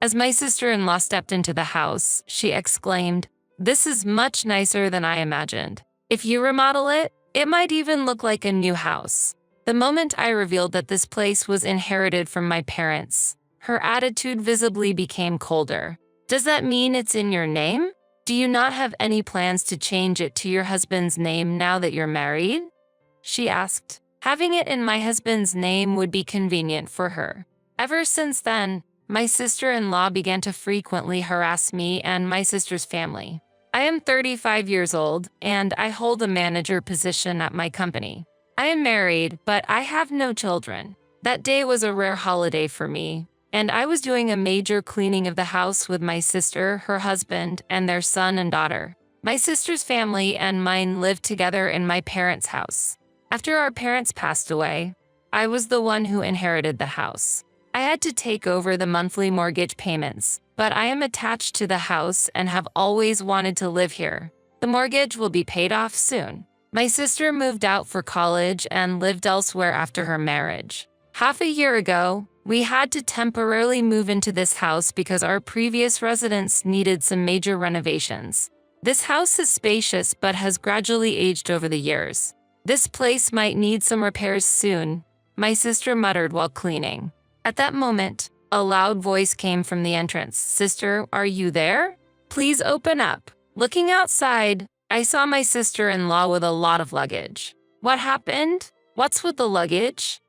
As my sister-in-law stepped into the house, she exclaimed, "This is much nicer than I imagined. If you remodel it, it might even look like a new house." The moment I revealed that this place was inherited from my parents, her attitude visibly became colder. "Does that mean it's in your name? Do you not have any plans to change it to your husband's name now that you're married?" she asked. Having it in my husband's name would be convenient for her. Ever since then, my sister-in-law began to frequently harass me and my sister's family. I am 35 years old, and I hold a manager position at my company. I am married, but I have no children. That day was a rare holiday for me, and I was doing a major cleaning of the house with my sister, her husband, and their son and daughter. My sister's family and mine lived together in my parents' house. After our parents passed away, I was the one who inherited the house. I had to take over the monthly mortgage payments, but I am attached to the house and have always wanted to live here. The mortgage will be paid off soon. My sister moved out for college and lived elsewhere after her marriage. Half a year ago, we had to temporarily move into this house because our previous residence needed some major renovations. This house is spacious but has gradually aged over the years. "This place might need some repairs soon," my sister muttered while cleaning. At that moment, a loud voice came from the entrance. "Sister, are you there? Please open up." Looking outside, I saw my sister-in-law with a lot of luggage. "What happened? What's with the luggage?"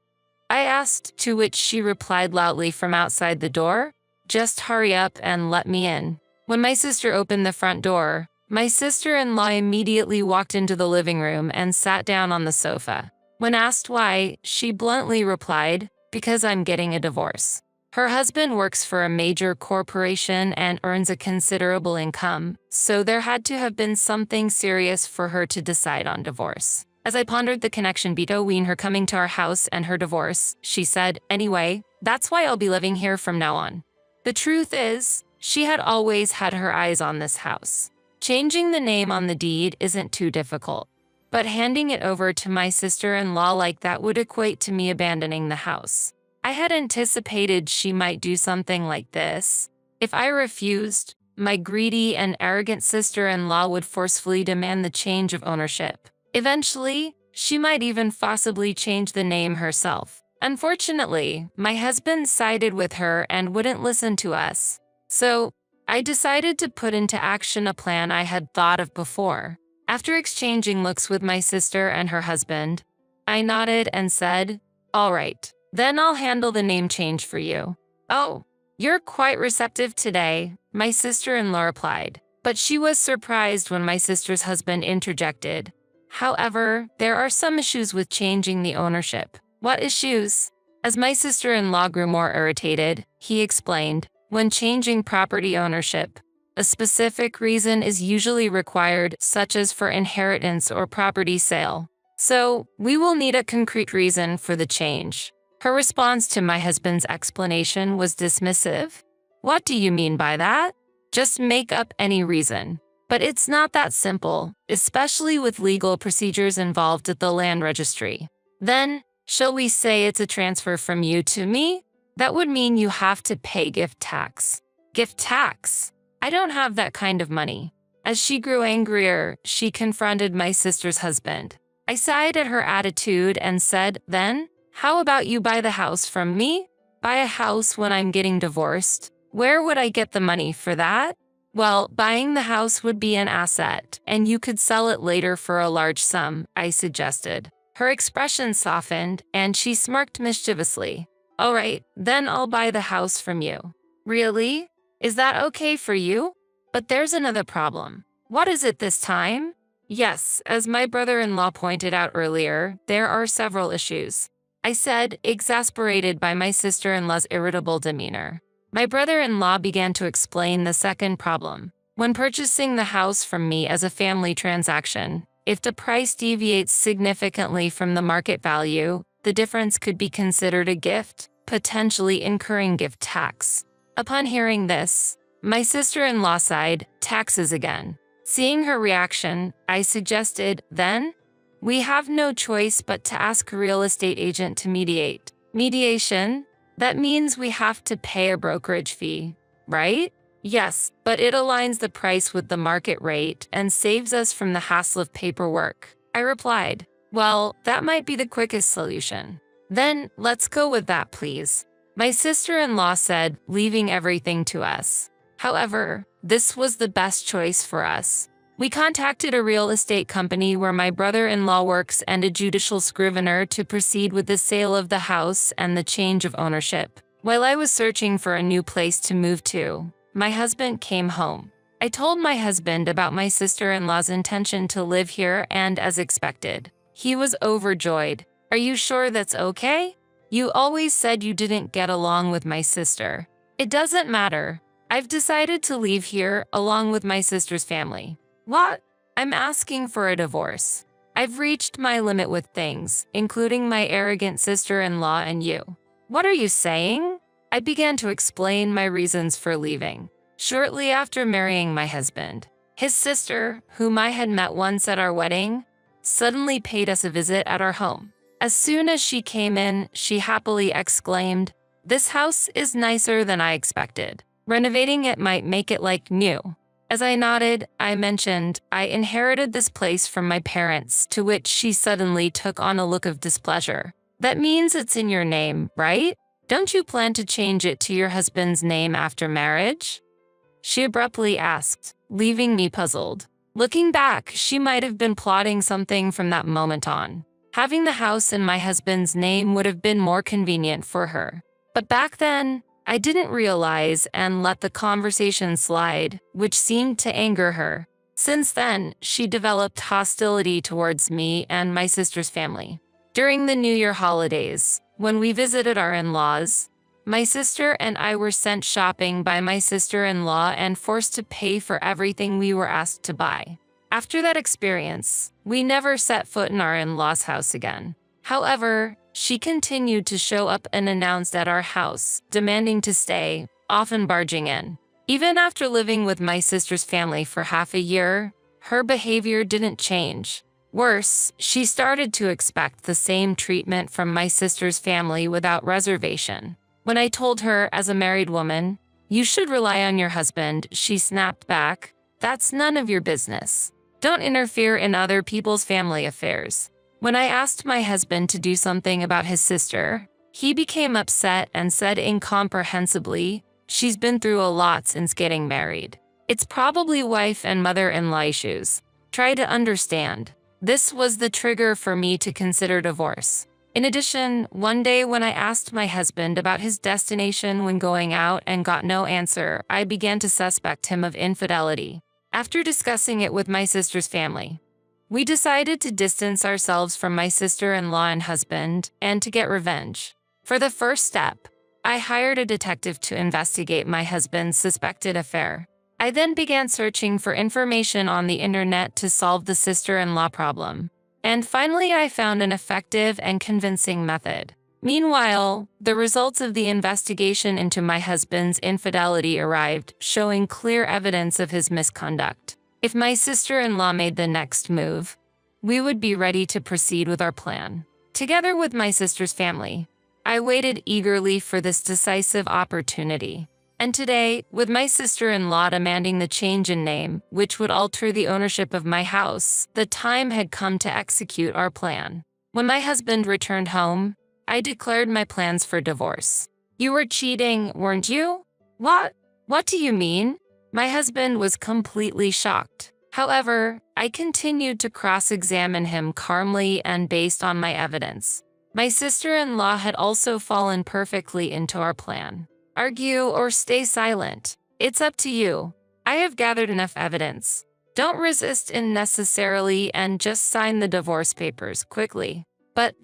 I asked, to which she replied loudly from outside the door, "Just hurry up and let me in." When my sister opened the front door, my sister-in-law immediately walked into the living room and sat down on the sofa. When asked why, she bluntly replied, "Because I'm getting a divorce." Her husband works for a major corporation and earns a considerable income, so there had to have been something serious for her to decide on divorce. As I pondered the connection between her coming to our house and her divorce, she said, "Anyway, that's why I'll be living here from now on." The truth is, she had always had her eyes on this house. Changing the name on the deed isn't too difficult, but handing it over to my sister-in-law like that would equate to me abandoning the house. I had anticipated she might do something like this. If I refused, my greedy and arrogant sister-in-law would forcefully demand the change of ownership. Eventually, she might even forcibly change the name herself. Unfortunately, my husband sided with her and wouldn't listen to us. So, I decided to put into action a plan I had thought of before. After exchanging looks with my sister and her husband, I nodded and said, "All right. Then I'll handle the name change for you." "Oh, you're quite receptive today," my sister-in-law replied. But she was surprised when my sister's husband interjected, "However, there are some issues with changing the ownership." "What issues?" As my sister-in-law grew more irritated, he explained, "When changing property ownership, a specific reason is usually required, such as for inheritance or property sale. So, we will need a concrete reason for the change." Her response to my husband's explanation was dismissive. "What do you mean by that? Just make up any reason." But it's not that simple, especially with legal procedures involved at the land registry. "Then, shall we say it's a transfer from you to me? That would mean you have to pay gift tax." "Gift tax? I don't have that kind of money." As she grew angrier, she confronted my sister's husband. I sighed at her attitude and said, "Then, how about you buy the house from me? Buy a house when I'm getting divorced? Where would I get the money for that?" "Well, buying the house would be an asset, and you could sell it later for a large sum," I suggested. Her expression softened, and she smirked mischievously. "All right, then I'll buy the house from you." "Really? Is that okay for you?" "But there's another problem." "What is it this time?" "Yes, as my brother-in-law pointed out earlier, there are several issues," I said, exasperated by my sister-in-law's irritable demeanor. My brother-in-law began to explain the second problem. When purchasing the house from me as a family transaction, if the price deviates significantly from the market value, the difference could be considered a gift, potentially incurring gift tax. Upon hearing this, my sister-in-law sighed, "Taxes again." Seeing her reaction, I suggested, "Then, we have no choice but to ask a real estate agent to mediate." "Mediation? That means we have to pay a brokerage fee." right? Yes, but it aligns the price with the market rate and saves us from the hassle of paperwork. I replied, well, that might be the quickest solution. Then let's go with that, please. My sister-in-law said, leaving everything to us. However, this was the best choice for us. We contacted a real estate company where my brother-in-law works and a judicial scrivener to proceed with the sale of the house and the change of ownership. While I was searching for a new place to move to, my husband came home. I told my husband about my sister-in-law's intention to live here, and as expected, he was overjoyed. Are you sure that's okay? You always said you didn't get along with my sister. It doesn't matter. I've decided to leave here along with my sister's family. What? I'm asking for a divorce. I've reached my limit with things, including my arrogant sister-in-law and you. What are you saying? I began to explain my reasons for leaving. Shortly after marrying my husband, his sister, whom I had met once at our wedding, suddenly paid us a visit at our home. As soon as she came in, she happily exclaimed, "This house is nicer than I expected. Renovating it might make it like new." As I nodded, I mentioned I inherited this place from my parents, to which she suddenly took on a look of displeasure. That means it's in your name, right? Don't you plan to change it to your husband's name after marriage? She abruptly asked, leaving me puzzled. Looking back, she might have been plotting something from that moment on. Having the house in my husband's name would have been more convenient for her. But back then, I didn't realize and let the conversation slide, which seemed to anger her. Since then, she developed hostility towards me and my sister's family. During the New Year holidays, when we visited our in-laws, my sister and I were sent shopping by my sister-in-law and forced to pay for everything we were asked to buy. After that experience, we never set foot in our in-laws' house again. However, she continued to show up unannounced at our house, demanding to stay, often barging in. Even after living with my sister's family for half a year, her behavior didn't change. Worse, she started to expect the same treatment from my sister's family without reservation. When I told her, as a married woman, "You should rely on your husband," she snapped back, "That's none of your business. Don't interfere in other people's family affairs." When I asked my husband to do something about his sister, he became upset and said incomprehensibly, "She's been through a lot since getting married. It's probably wife and mother-in-law issues. Try to understand." This was the trigger for me to consider divorce. In addition, one day when I asked my husband about his destination when going out and got no answer, I began to suspect him of infidelity. After discussing it with my sister's family, we decided to distance ourselves from my sister-in-law and husband and to get revenge. For the first step, I hired a detective to investigate my husband's suspected affair. I then began searching for information on the internet to solve the sister-in-law problem. And finally, I found an effective and convincing method. Meanwhile, the results of the investigation into my husband's infidelity arrived, showing clear evidence of his misconduct. If my sister-in-law made the next move, we would be ready to proceed with our plan. Together with my sister's family, I waited eagerly for this decisive opportunity. And today, with my sister-in-law demanding the change in name, which would alter the ownership of my house, the time had come to execute our plan. When my husband returned home, I declared my plans for divorce. "You were cheating, weren't you?" "What? What do you mean?" My husband was completely shocked. However, I continued to cross-examine him calmly and based on my evidence. My sister-in-law had also fallen perfectly into our plan. "Argue or stay silent. It's up to you. I have gathered enough evidence. Don't resist unnecessarily and just sign the divorce papers quickly." But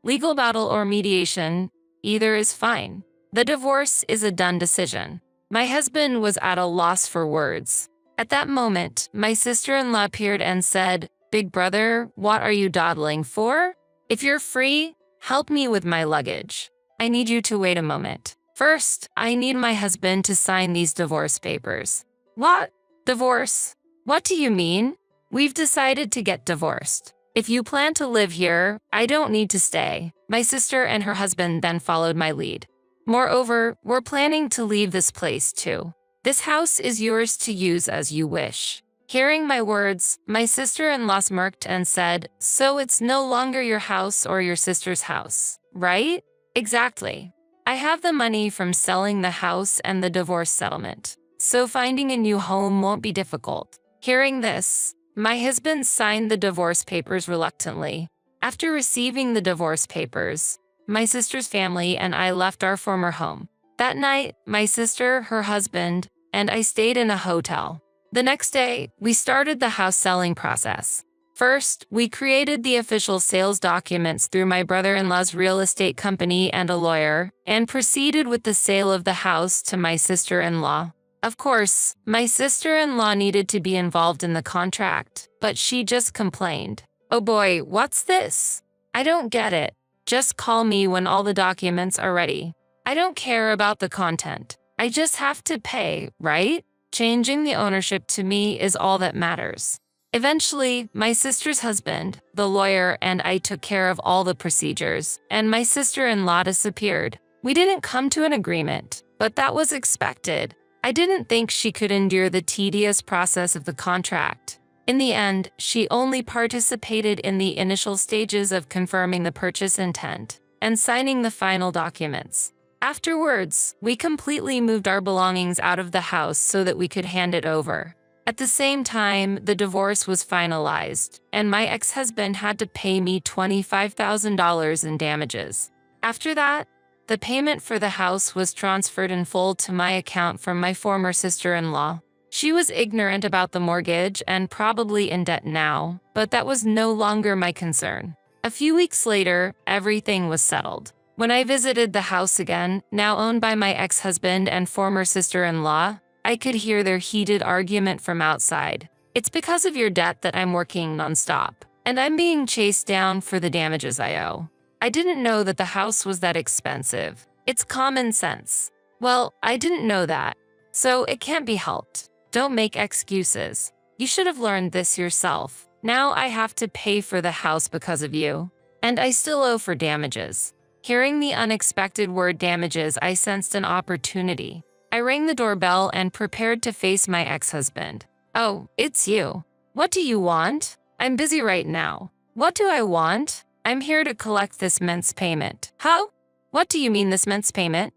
legal battle or mediation, either is fine. The divorce is a done decision. My husband was at a loss for words. At that moment, my sister-in-law appeared and said, "Big brother, what are you dawdling for? If you're free, help me with my luggage. I need you to wait a moment. First, I need my husband to sign these divorce papers." "What? Divorce? What do you mean?" "We've decided to get divorced. If you plan to live here, I don't need to stay." My sister and her husband then followed my lead. Moreover, we're planning to leave this place too. This house is yours to use as you wish." Hearing my words, my sister-in-law smirked and said, "So it's no longer your house or your sister's house, right?" "Exactly. I have the money from selling the house and the divorce settlement, so finding a new home won't be difficult." Hearing this, my husband signed the divorce papers reluctantly. After receiving the divorce papers, my sister's family and I left our former home. That night, my sister, her husband, and I stayed in a hotel. The next day, we started the house selling process. First, we created the official sales documents through my brother-in-law's real estate company and a lawyer, and proceeded with the sale of the house to my sister-in-law. Of course, my sister-in-law needed to be involved in the contract, but she just complained. "Oh boy, what's this? I don't get it. Just call me when all the documents are ready. I don't care about the content. I just have to pay, right? Changing the ownership to me is all that matters." Eventually, my sister's husband, the lawyer, and I took care of all the procedures, and my sister-in-law disappeared. We didn't come to an agreement, but that was expected. I didn't think she could endure the tedious process of the contract. In the end, she only participated in the initial stages of confirming the purchase intent and signing the final documents. Afterwards, we completely moved our belongings out of the house so that we could hand it over. At the same time, the divorce was finalized, and my ex-husband had to pay me $25,000 in damages. After that, the payment for the house was transferred in full to my account from my former sister-in-law. She was ignorant about the mortgage and probably in debt now, but that was no longer my concern. A few weeks later, everything was settled. When I visited the house again, now owned by my ex-husband and former sister-in-law, I could hear their heated argument from outside. "It's because of your debt that I'm working nonstop, and I'm being chased down for the damages I owe. I didn't know that the house was that expensive. It's common sense." "Well, I didn't know that, so it can't be helped. Don't make excuses. You should have learned this yourself. Now I have to pay for the house because of you, and I still owe for damages." Hearing the unexpected word damages, I sensed an opportunity. I rang the doorbell and prepared to face my ex-husband. "Oh, it's you. What do you want?" "I'm busy right now." "What do I want?" "I'm here to collect this month's payment." "How? What do you mean this month's payment?"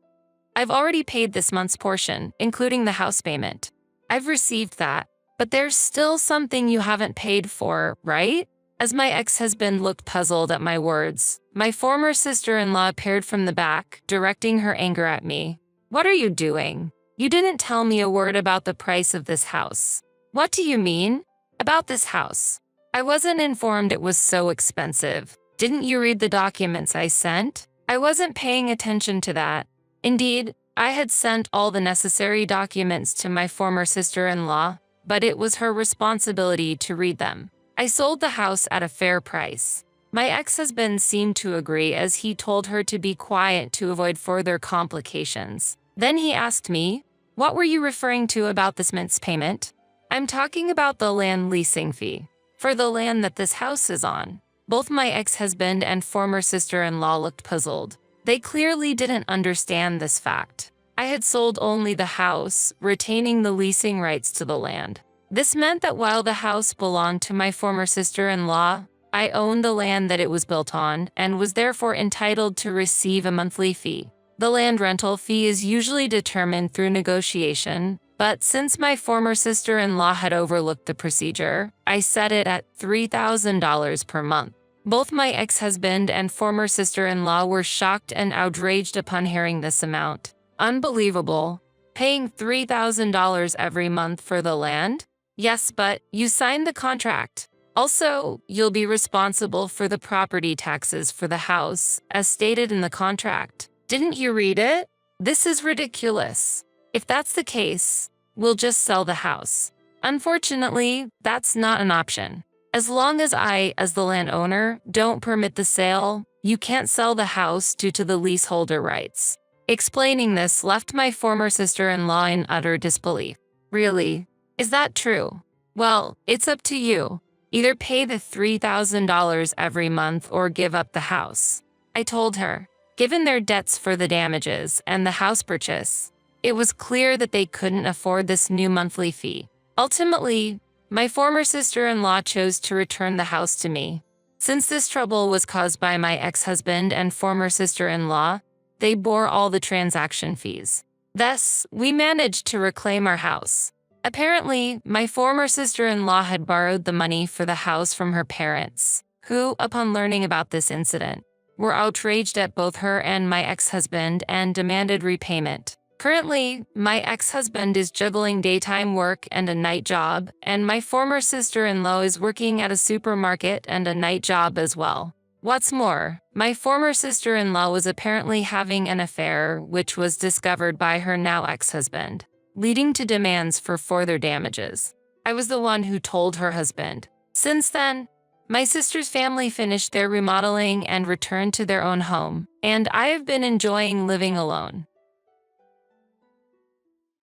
"I've already paid this month's portion, including the house payment." "I've received that, but there's still something you haven't paid for, right?" As my ex-husband looked puzzled at my words, my former sister-in-law appeared from the back, directing her anger at me. "What are you doing? You didn't tell me a word about the price of this house." "What do you mean?" "About this house. I wasn't informed it was so expensive. Didn't you read the documents I sent?" I wasn't paying attention to that. Indeed, I had sent all the necessary documents to my former sister-in-law, but it was her responsibility to read them. I sold the house at a fair price. My ex-husband seemed to agree as he told her to be quiet to avoid further complications. Then he asked me, "What were you referring to about this month's payment?" "I'm talking about the land leasing fee for the land that this house is on." Both my ex-husband and former sister-in-law looked puzzled. They clearly didn't understand this fact. I had sold only the house, retaining the leasing rights to the land. This meant that while the house belonged to my former sister-in-law, I owned the land that it was built on and was therefore entitled to receive a monthly fee. The land rental fee is usually determined through negotiation, but since my former sister-in-law had overlooked the procedure, I set it at $3,000 per month. Both my ex-husband and former sister-in-law were shocked and outraged upon hearing this amount. Unbelievable. Paying $3,000 every month for the land? Yes, but you signed the contract. Also, you'll be responsible for the property taxes for the house, as stated in the contract. Didn't you read it? This is ridiculous. If that's the case, we'll just sell the house. Unfortunately, that's not an option. As long as I, as the landowner, don't permit the sale, you can't sell the house due to the leaseholder rights. Explaining this left my former sister-in-law in utter disbelief. Really? Is that true? Well, it's up to you. Either pay the $3,000 every month or give up the house. I told her, Given their debts for the damages and the house purchase, it was clear that they couldn't afford this new monthly fee. Ultimately, my former sister-in-law chose to return the house to me. Since this trouble was caused by my ex-husband and former sister-in-law, they bore all the transaction fees. Thus, we managed to reclaim our house. Apparently, my former sister-in-law had borrowed the money for the house from her parents, who, upon learning about this incident, were outraged at both her and my ex-husband and demanded repayment. Currently, my ex-husband is juggling daytime work and a night job, and my former sister-in-law is working at a supermarket and a night job as well. What's more, my former sister-in-law was apparently having an affair, which was discovered by her now ex-husband, leading to demands for further damages. I was the one who told her husband. Since then, my sister's family finished their remodeling and returned to their own home, and I have been enjoying living alone.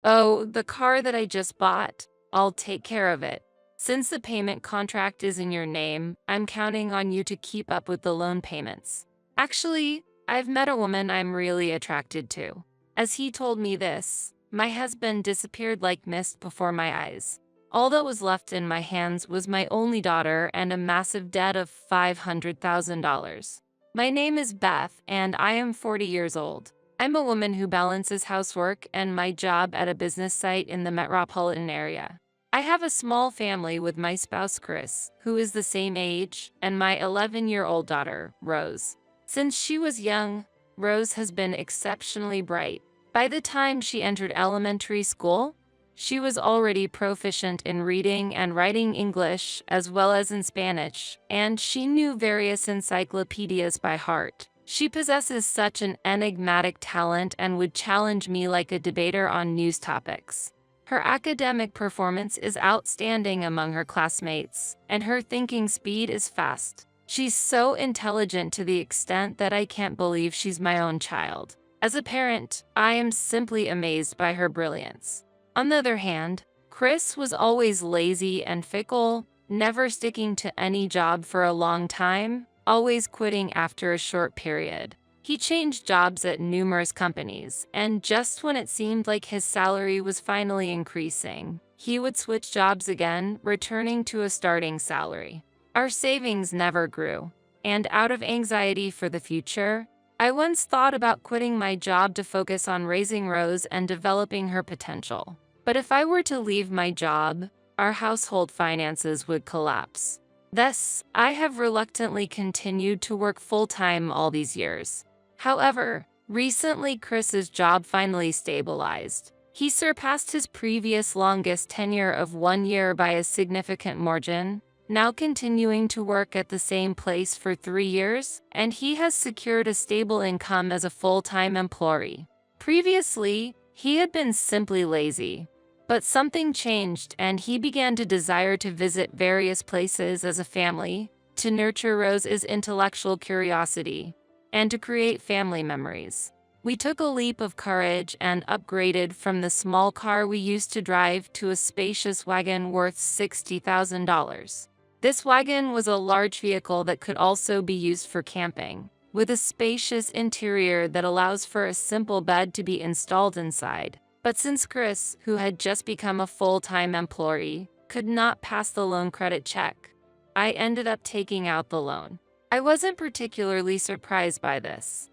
Oh, the car that I just bought. I'll take care of it. Since the payment contract is in your name, I'm counting on you to keep up with the loan payments. Actually, I've met a woman I'm really attracted to. As he told me this, my husband disappeared like mist before my eyes. All that was left in my hands was my only daughter and a massive debt of $500,000. My name is Beth, and I am 40 years old. I'm a woman who balances housework and my job at a business site in the metropolitan area. I have a small family with my spouse Chris, who is the same age, and my 11-year-old daughter, Rose. Since she was young, Rose has been exceptionally bright. By the time she entered elementary school, she was already proficient in reading and writing English as well as in Spanish, and she knew various encyclopedias by heart. She possesses such an enigmatic talent and would challenge me like a debater on news topics. Her academic performance is outstanding among her classmates, and her thinking speed is fast. She's so intelligent to the extent that I can't believe she's my own child. As a parent, I am simply amazed by her brilliance. On the other hand, Chris was always lazy and fickle, never sticking to any job for a long time, always quitting after a short period. He changed jobs at numerous companies, and just when it seemed like his salary was finally increasing, he would switch jobs again, returning to a starting salary. Our savings never grew, and out of anxiety for the future, I once thought about quitting my job to focus on raising Rose and developing her potential. But if I were to leave my job, our household finances would collapse. Thus, I have reluctantly continued to work full-time all these years. However, recently Chris's job finally stabilized. He surpassed his previous longest tenure of 1 year by a significant margin, now continuing to work at the same place for 3 years, and he has secured a stable income as a full-time employee. Previously, he had been simply lazy. But something changed, and he began to desire to visit various places as a family, to nurture Rose's intellectual curiosity, and to create family memories. We took a leap of courage and upgraded from the small car we used to drive to a spacious wagon worth $60,000. This wagon was a large vehicle that could also be used for camping, with a spacious interior that allows for a simple bed to be installed inside. But since Chris, who had just become a full-time employee, could not pass the loan credit check, I ended up taking out the loan. I wasn't particularly surprised by this.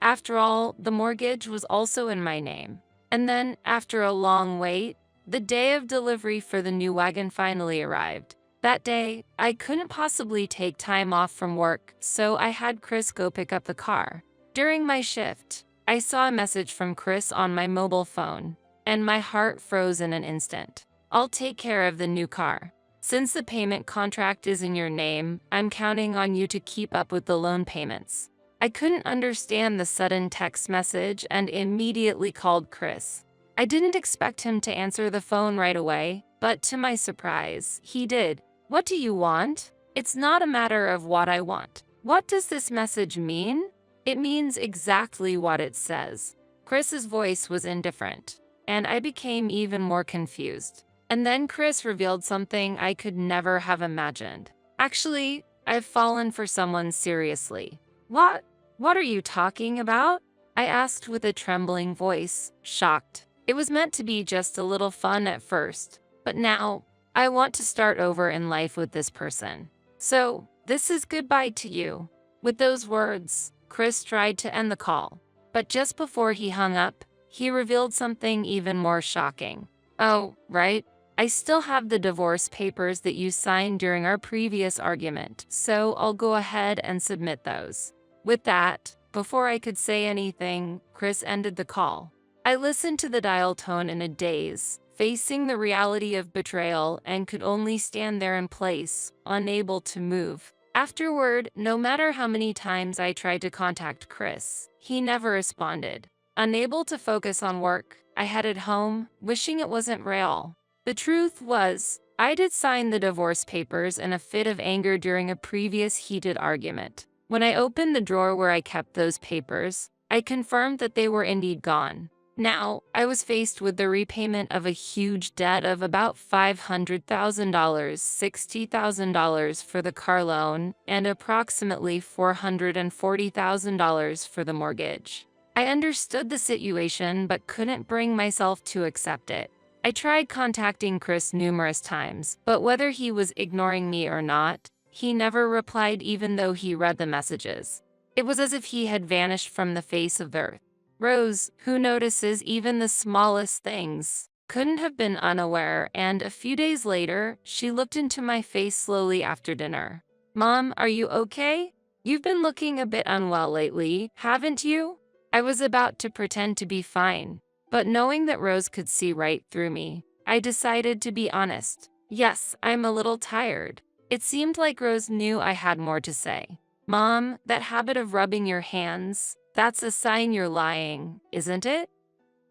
After all, the mortgage was also in my name. And then, after a long wait, the day of delivery for the new wagon finally arrived. That day, I couldn't possibly take time off from work, so I had Chris go pick up the car. During my shift, I saw a message from Chris on my mobile phone, and my heart froze in an instant. I'll take care of the new car. Since the payment contract is in your name, I'm counting on you to keep up with the loan payments. I couldn't understand the sudden text message and immediately called Chris. I didn't expect him to answer the phone right away, but to my surprise, he did. What do you want? It's not a matter of what I want. What does this message mean? It means exactly what it says. Chris's voice was indifferent, and I became even more confused. And then Chris revealed something I could never have imagined. Actually, I've fallen for someone seriously. What? What are you talking about? I asked with a trembling voice, shocked. It was meant to be just a little fun at first, but now I want to start over in life with this person. So, this is goodbye to you. With those words, Chris tried to end the call, but just before he hung up, he revealed something even more shocking. Oh, right. I still have the divorce papers that you signed during our previous argument, so I'll go ahead and submit those. With that, before I could say anything, Chris ended the call. I listened to the dial tone in a daze, facing the reality of betrayal, and could only stand there in place, unable to move. Afterward, no matter how many times I tried to contact Chris, he never responded. Unable to focus on work, I headed home, wishing it wasn't real. The truth was, I did sign the divorce papers in a fit of anger during a previous heated argument. When I opened the drawer where I kept those papers, I confirmed that they were indeed gone. Now, I was faced with the repayment of a huge debt of about $500,000, $60,000 for the car loan, and approximately $440,000 for the mortgage. I understood the situation but couldn't bring myself to accept it. I tried contacting Chris numerous times, but whether he was ignoring me or not, he never replied even though he read the messages. It was as if he had vanished from the face of the earth. Rose, who notices even the smallest things, couldn't have been unaware, and a few days later, she looked into my face slowly after dinner. "Mom, are you okay? You've been looking a bit unwell lately, haven't you?" I was about to pretend to be fine, but knowing that Rose could see right through me, I decided to be honest. "Yes, I'm a little tired." It seemed like Rose knew I had more to say. "Mom, that habit of rubbing your hands, that's a sign you're lying, isn't it?"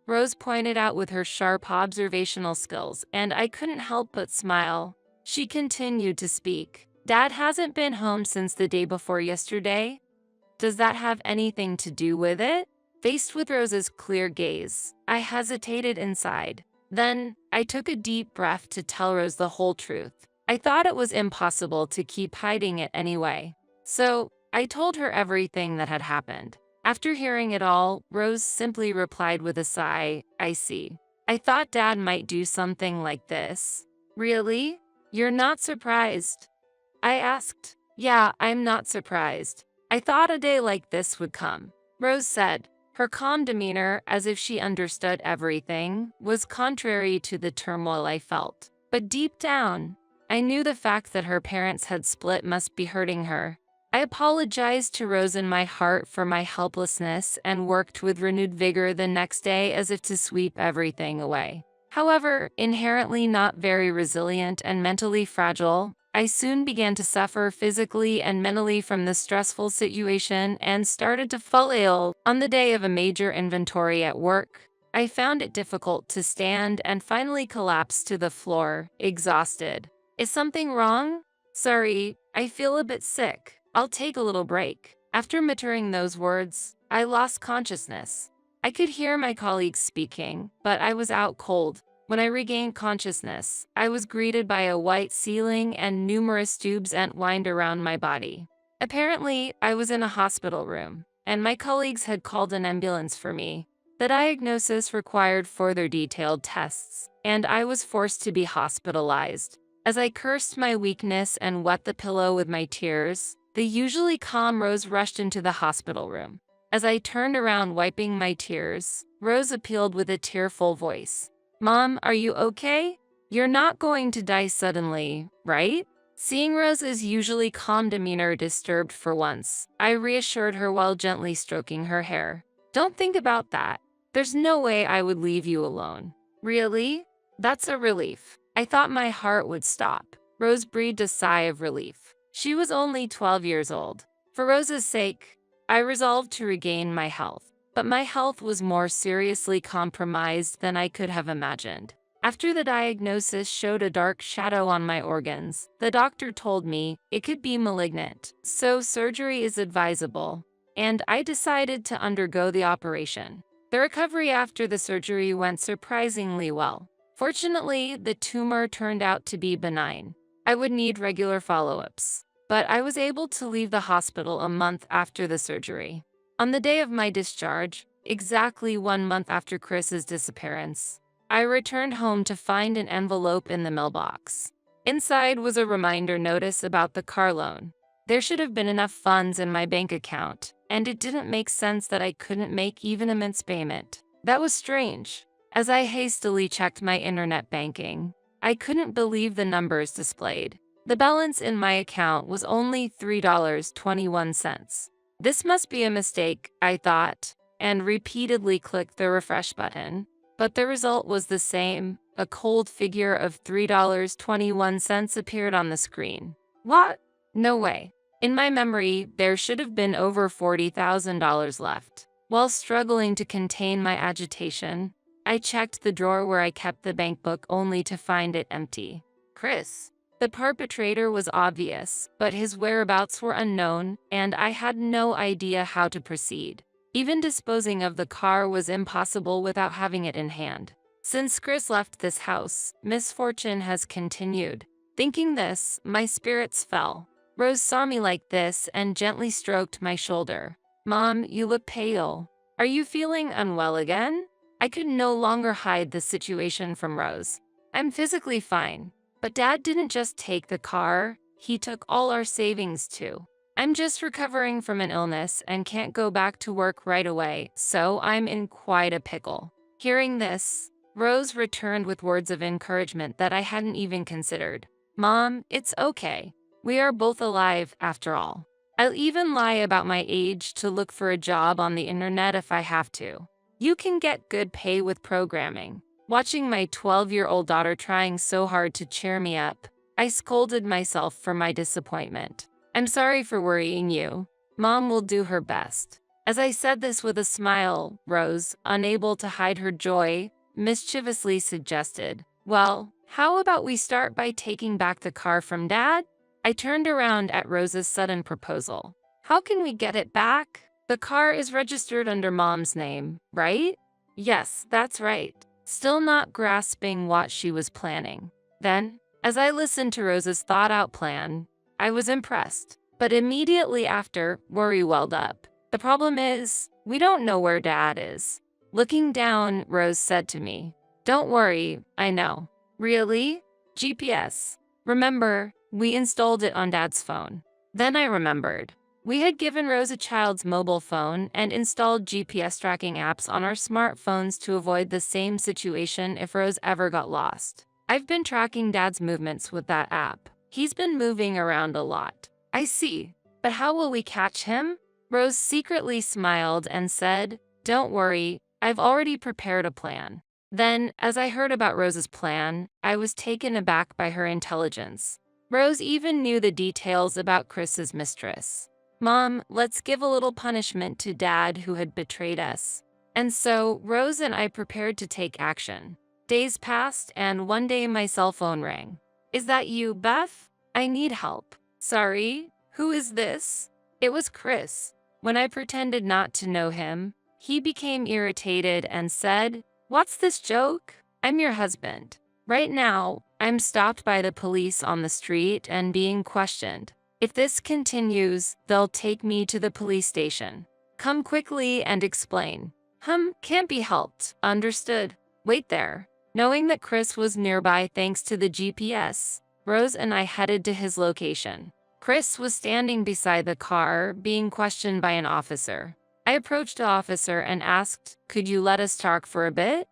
Rose pointed out with her sharp observational skills, and I couldn't help but smile. She continued to speak. "Dad hasn't been home since the day before yesterday. Does that have anything to do with it?" Faced with Rose's clear gaze, I hesitated inside. Then, I took a deep breath to tell Rose the whole truth. I thought it was impossible to keep hiding it anyway. So, I told her everything that had happened. After hearing it all, Rose simply replied with a sigh, "I see. I thought Dad might do something like this." "Really? You're not surprised?" I asked. "Yeah, I'm not surprised. I thought a day like this would come," Rose said. Her calm demeanor, as if she understood everything, was contrary to the turmoil I felt. But deep down, I knew the fact that her parents had split must be hurting her. I apologized to Rose in my heart for my helplessness and worked with renewed vigor the next day as if to sweep everything away. However, inherently not very resilient and mentally fragile, I soon began to suffer physically and mentally from the stressful situation and started to fall ill. On the day of a major inventory at work, I found it difficult to stand and finally collapsed to the floor, exhausted. "Is something wrong?" "Sorry, I feel a bit sick. I'll take a little break." After muttering those words, I lost consciousness. I could hear my colleagues speaking, but I was out cold. When I regained consciousness, I was greeted by a white ceiling and numerous tubes entwined around my body. Apparently, I was in a hospital room, and my colleagues had called an ambulance for me. The diagnosis required further detailed tests, and I was forced to be hospitalized. As I cursed my weakness and wet the pillow with my tears, the usually calm Rose rushed into the hospital room. As I turned around wiping my tears, Rose appealed with a tearful voice. "Mom, are you okay? You're not going to die suddenly, right?" Seeing Rose's usually calm demeanor disturbed for once, I reassured her while gently stroking her hair. "Don't think about that. There's no way I would leave you alone." "Really? That's a relief." I thought my heart would stop. Rose breathed a sigh of relief. She was only 12 years old. For Rose's sake, I resolved to regain my health. But my health was more seriously compromised than I could have imagined. After the diagnosis showed a dark shadow on my organs, the doctor told me it could be malignant, so surgery is advisable, and I decided to undergo the operation. The recovery after the surgery went surprisingly well. Fortunately, the tumor turned out to be benign. I would need regular follow-ups, but I was able to leave the hospital a month after the surgery. On the day of my discharge, exactly 1 month after Chris's disappearance, I returned home to find an envelope in the mailbox. Inside was a reminder notice about the car loan. There should have been enough funds in my bank account, and it didn't make sense that I couldn't make even a mince payment. That was strange. As I hastily checked my internet banking, I couldn't believe the numbers displayed. The balance in my account was only $3.21. This must be a mistake, I thought, and repeatedly clicked the refresh button. But the result was the same. A cold figure of $3.21 appeared on the screen. What? No way. In my memory, there should have been over $40,000 left. While struggling to contain my agitation, I checked the drawer where I kept the bank book only to find it empty. Chris. The perpetrator was obvious, but his whereabouts were unknown, and I had no idea how to proceed. Even disposing of the car was impossible without having it in hand. Since Chris left this house, misfortune has continued. Thinking this, my spirits fell. Rose saw me like this and gently stroked my shoulder. "Mom, you look pale. Are you feeling unwell again?" I could no longer hide the situation from Rose. "I'm physically fine. But Dad didn't just take the car, he took all our savings too. I'm just recovering from an illness and can't go back to work right away, so I'm in quite a pickle." Hearing this, Rose returned with words of encouragement that I hadn't even considered. "Mom, it's okay. We are both alive after all. I'll even lie about my age to look for a job on the internet if I have to. You can get good pay with programming." Watching my 12-year-old daughter trying so hard to cheer me up, I scolded myself for my disappointment. "I'm sorry for worrying you. Mom will do her best." As I said this with a smile, Rose, unable to hide her joy, mischievously suggested, "Well, how about we start by taking back the car from Dad?" I turned around at Rose's sudden proposal. "How can we get it back? The car is registered under Mom's name, right?" "Yes, that's right." Still not grasping what she was planning. Then, as I listened to Rose's thought-out plan, I was impressed. But immediately after, worry welled up. "The problem is, we don't know where Dad is." Looking down, Rose said to me, "Don't worry, I know." "Really?" "GPS. Remember, we installed it on Dad's phone." Then I remembered. We had given Rose a child's mobile phone and installed GPS tracking apps on our smartphones to avoid the same situation if Rose ever got lost. I've been tracking Dad's movements with that app. He's been moving around a lot. "I see. But how will we catch him?" Rose secretly smiled and said, "Don't worry, I've already prepared a plan." Then, as I heard about Rose's plan, I was taken aback by her intelligence. Rose even knew the details about Chris's mistress. "Mom, let's give a little punishment to Dad who had betrayed us." And so, Rose and I prepared to take action. Days passed, and one day my cell phone rang. "Is that you, Beth? I need help." "Sorry, who is this?" It was Chris. When I pretended not to know him, he became irritated and said, "What's this joke? I'm your husband. Right now, I'm stopped by the police on the street and being questioned. If this continues, they'll take me to the police station. Come quickly and explain." Can't be helped. Understood. Wait there." Knowing that Chris was nearby thanks to the GPS, Rose and I headed to his location. Chris was standing beside the car, being questioned by an officer. I approached the officer and asked, "Could you let us talk for a bit?"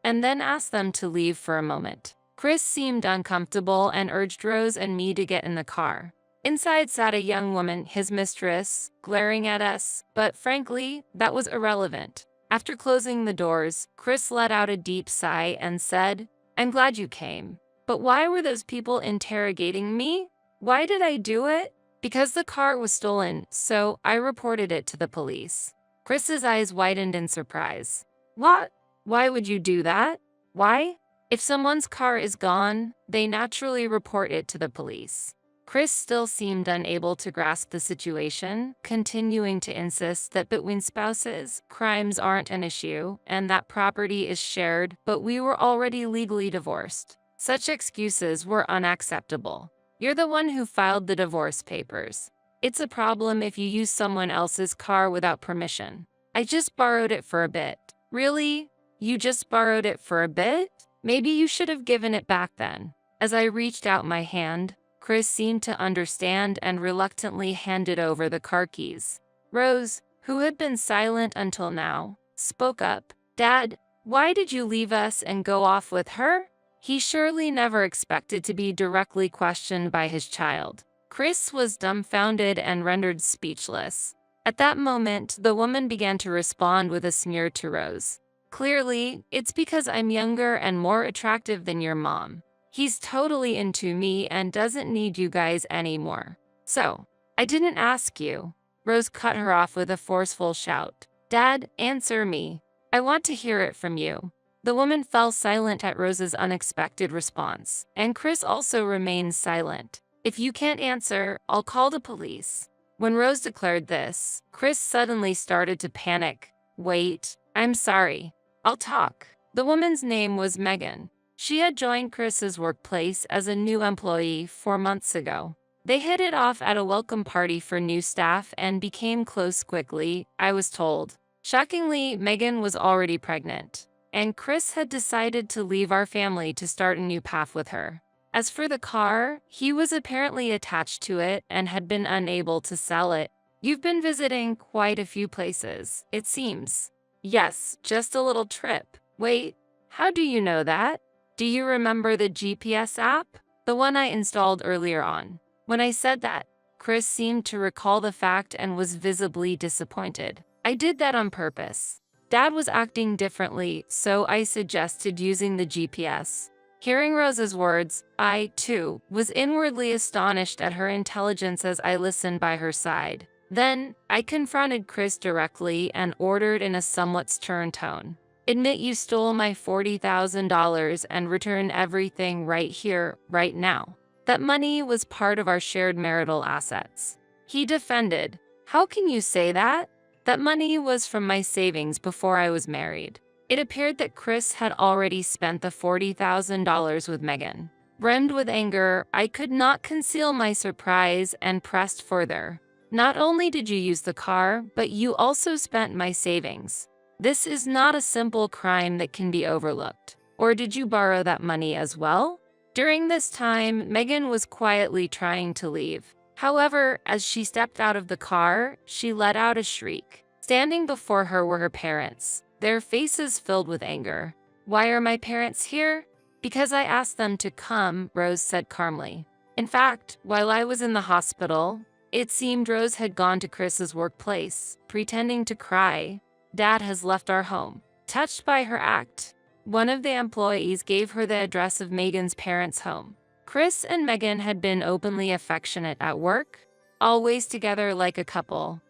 And then asked them to leave for a moment. Chris seemed uncomfortable and urged Rose and me to get in the car. Inside sat a young woman, his mistress, glaring at us, but frankly, that was irrelevant. After closing the doors, Chris let out a deep sigh and said, "I'm glad you came. But why were those people interrogating me? Why did I do it?" "Because the car was stolen, so I reported it to the police." Chris's eyes widened in surprise. "What? Why would you do that? Why?" "If someone's car is gone, they naturally report it to the police." Chris still seemed unable to grasp the situation, continuing to insist that between spouses, crimes aren't an issue, and that property is shared, but we were already legally divorced. Such excuses were unacceptable. "You're the one who filed the divorce papers." It's a problem if you use someone else's car without permission. I just borrowed it for a bit. Really? You just borrowed it for a bit? Maybe you should have given it back then. As I reached out my hand, Chris seemed to understand and reluctantly handed over the car keys. Rose, who had been silent until now, spoke up. Dad, why did you leave us and go off with her? He surely never expected to be directly questioned by his child. Chris was dumbfounded and rendered speechless. At that moment, the woman began to respond with a sneer to Rose. Clearly, it's because I'm younger and more attractive than your mom. He's totally into me and doesn't need you guys anymore. So, I didn't ask you. Rose cut her off with a forceful shout. Dad, answer me. I want to hear it from you. The woman fell silent at Rose's unexpected response, and Chris also remained silent. If you can't answer, I'll call the police. When Rose declared this, Chris suddenly started to panic. Wait, I'm sorry. I'll talk. The woman's name was Megan. She had joined Chris's workplace as a new employee 4 months ago. They hit it off at a welcome party for new staff and became close quickly, I was told. Shockingly, Megan was already pregnant, and Chris had decided to leave our family to start a new path with her. As for the car, he was apparently attached to it and had been unable to sell it. You've been visiting quite a few places, it seems. Yes, just a little trip. Wait, how do you know that? Do you remember the GPS app? The one I installed earlier on. When I said that, Chris seemed to recall the fact and was visibly disappointed. I did that on purpose. Dad was acting differently, so I suggested using the GPS. Hearing Rose's words, I, too, was inwardly astonished at her intelligence as I listened by her side. Then, I confronted Chris directly and ordered in a somewhat stern tone. Admit you stole my $40,000 and return everything right here, right now. That money was part of our shared marital assets. He defended. How can you say that? That money was from my savings before I was married. It appeared that Chris had already spent the $40,000 with Megan. Brimmed with anger, I could not conceal my surprise and pressed further. Not only did you use the car, but you also spent my savings. This is not a simple crime that can be overlooked. Or did you borrow that money as well? During this time, Megan was quietly trying to leave. However, as she stepped out of the car, she let out a shriek. Standing before her were her parents, their faces filled with anger. Why are my parents here? Because I asked them to come, Rose said calmly. In fact, while I was in the hospital, it seemed Rose had gone to Chris's workplace, pretending to cry. Dad has left our home. Touched by her act, one of the employees gave her the address of Megan's parents' home. Chris and Megan had been openly affectionate at work, always together like a couple.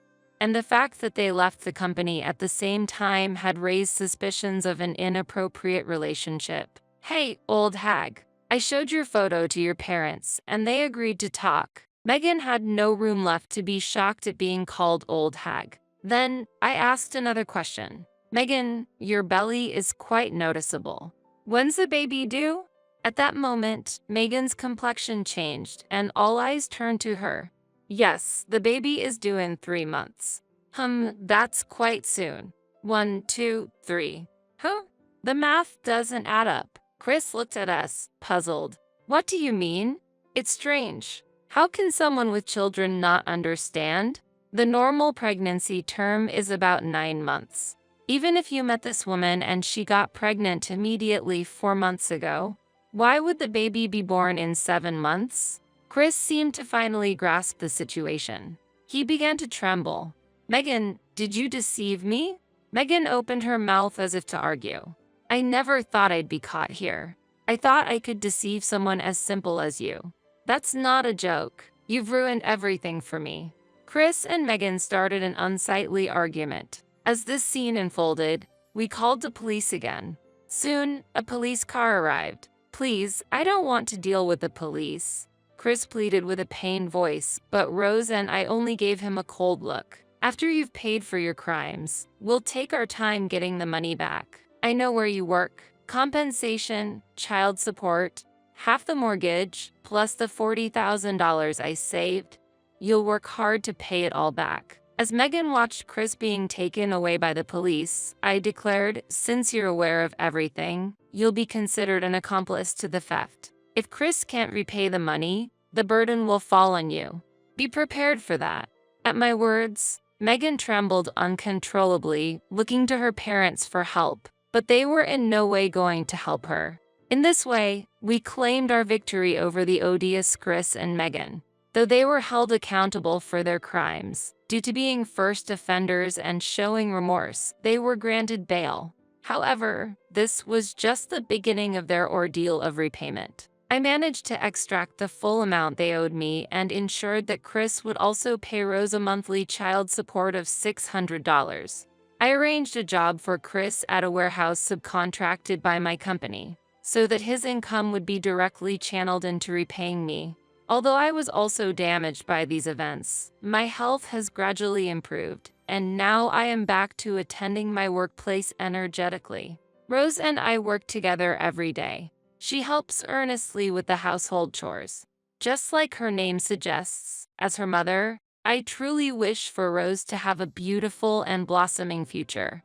And the fact that they left the company at the same time had raised suspicions of an inappropriate relationship. Hey, old hag, I showed your photo to your parents, and they agreed to talk. Megan had no room left to be shocked at being called old hag. Then, I asked another question. Megan, your belly is quite noticeable. When's the baby due? At that moment, Megan's complexion changed, and all eyes turned to her. Yes, the baby is due in 3 months. That's quite soon. 1, 2, 3. Huh? The math doesn't add up. Chris looked at us, puzzled. What do you mean? It's strange. How can someone with children not understand? The normal pregnancy term is about 9 months. Even if you met this woman and she got pregnant immediately 4 months ago, why would the baby be born in 7 months? Chris seemed to finally grasp the situation. He began to tremble. Megan, did you deceive me? Megan opened her mouth as if to argue. I never thought I'd be caught here. I thought I could deceive someone as simple as you. That's not a joke. You've ruined everything for me. Chris and Megan started an unsightly argument. As this scene unfolded, we called the police again. Soon, a police car arrived. Please, I don't want to deal with the police, Chris pleaded with a pained voice, but Rose and I only gave him a cold look. After you've paid for your crimes, we'll take our time getting the money back. I know where you work. Compensation, child support, half the mortgage, plus the $40,000 I saved. you'll work hard to pay it all back. As Megan watched Chris being taken away by the police, I declared, since you're aware of everything, you'll be considered an accomplice to the theft. If Chris can't repay the money, the burden will fall on you. Be prepared for that. At my words, Megan trembled uncontrollably, looking to her parents for help, but they were in no way going to help her. In this way, we claimed our victory over the odious Chris and Megan. Though they were held accountable for their crimes, due to being first offenders and showing remorse, they were granted bail. However, this was just the beginning of their ordeal of repayment. I managed to extract the full amount they owed me and ensured that Chris would also pay Rose a monthly child support of $600. I arranged a job for Chris at a warehouse subcontracted by my company, so that his income would be directly channeled into repaying me. Although I was also damaged by these events, my health has gradually improved, and now I am back to attending my workplace energetically. Rose and I work together every day. She helps earnestly with the household chores. Just like her name suggests, as her mother, I truly wish for Rose to have a beautiful and blossoming future.